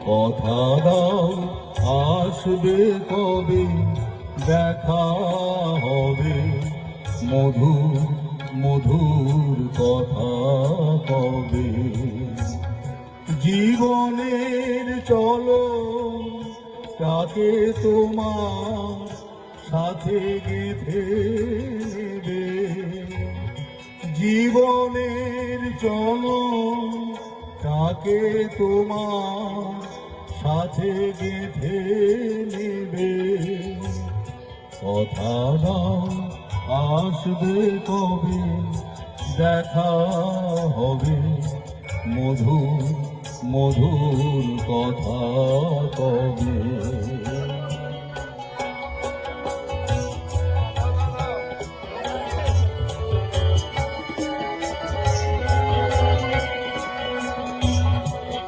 কথা দাও আসবে কবে, দেখা হবে মধুর মধুর কথা কবে। জীবনের চলো তাকে তোমার সাথে গেঁথে নেবে। জীবনের চলো তাকে তোমার সাথে গেঁথে নেবে। কথা দাও আসবে কবে, দেখা হবে মধুর মধুর কথা কবে।